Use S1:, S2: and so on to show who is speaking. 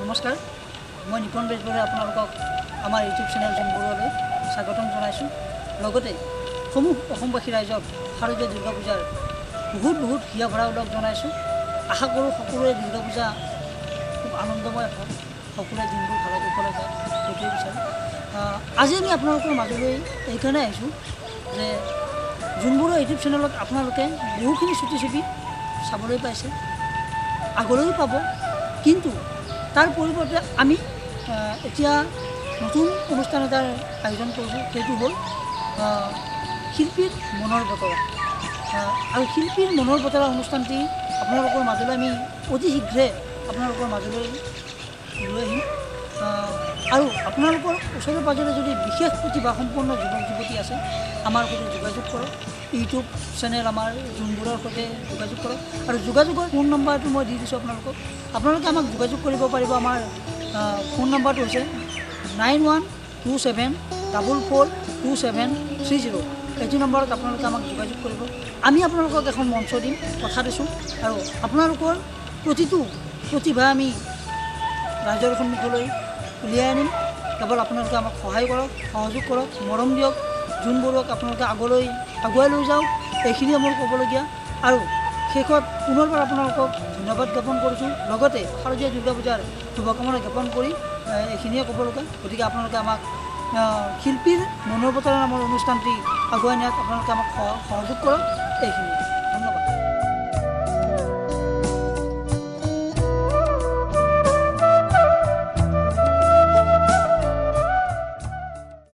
S1: নমস্কাৰ, মই নিপন বেজবৰুৱাই আপোনালোকক আমাৰ ইউটিউব চেনেল জুনবৰুৱালৈ স্বাগতম জনাইছোঁ। লগতে সমূহ অসমবাসী ৰাইজক শাৰদীয় দুৰ্গা পূজাৰ বহুত হিয়া ভৰা উল্লেখ জনাইছোঁ। আশা কৰোঁ সকলোৰে দুৰ্গা পূজা খুব আনন্দময় হওক, সকলোৰে দিনবোৰ ভালত কুশলে যাওক, সেইটোৱে বিচাৰোঁ। আজি আমি আপোনালোকৰ মাজলৈ এইকাৰণে আহিছোঁ যে জুনবৰুৱা ইউটিউব চেনেলত আপোনালোকে বহুখিনি ছুটি চাবলৈ পাইছে, আগলৈও পাব। কিন্তু তাৰ পৰিৱৰ্তে আমি এতিয়া নতুন অনুষ্ঠান এটাৰ আয়োজন কৰিছোঁ, সেইটো হ'ল শিল্পীৰ মনৰ বতৰা। আৰু শিল্পীৰ মনৰ বতৰা অনুষ্ঠানটি আপোনালোকৰ মাজলৈ আমি অতি শীঘ্ৰে আপোনালোকৰ মাজলৈ লৈ আহিম। আৰু আপোনালোকৰ ওচৰে পাজৰে যদি বিশেষ প্ৰতিভাসম্পন্ন যুৱক যুৱতী আছে, আমাৰ সৈতে যোগাযোগ কৰক। ইউটিউব চেনেল আমাৰ জুনবৰুৱাৰ সৈতে যোগাযোগ কৰক। আৰু যোগাযোগৰ ফোন নম্বৰটো মই দি দিছোঁ আপোনালোকক। আপোনালোকে আমাক যোগাযোগ কৰিব পাৰিব। আমাৰ ফোন নম্বৰটো হৈছে 9127442730। এইটো নম্বৰত আপোনালোকে আমাক যোগাযোগ কৰিব। আমি আপোনালোকক এখন মঞ্চ দিম, কথা দিছোঁ। আৰু আপোনালোকৰ প্ৰতিটো প্ৰতিভা আমি ৰাইজৰ সন্মুখলৈ উলিয়াই আনিম। কেৱল আপোনালোকে আমাক সহায় কৰক, সহযোগ কৰক, মৰম দিয়ক। জুনবৰুৱাক আপোনালোকে আগুৱাই লৈ যাওক, এইখিনিয়ে মোৰ ক'বলগীয়া। আৰু শেষত পুনৰবাৰ আপোনালোকক ধন্যবাদ জ্ঞাপন কৰিছোঁ। লগতে শাৰদীয় দুৰ্গা পূজাৰ শুভকামনা জ্ঞাপন কৰি এইখিনিয়ে ক'বলগীয়া। গতিকে আপোনালোকে আমাক শিল্পীৰ মনৰ বতৰা নামৰ অনুষ্ঠানটি আগুৱাই নিয়াত আপোনালোকে আমাক সহযোগ কৰক। এইখিনিয়ে ধন্যবাদ।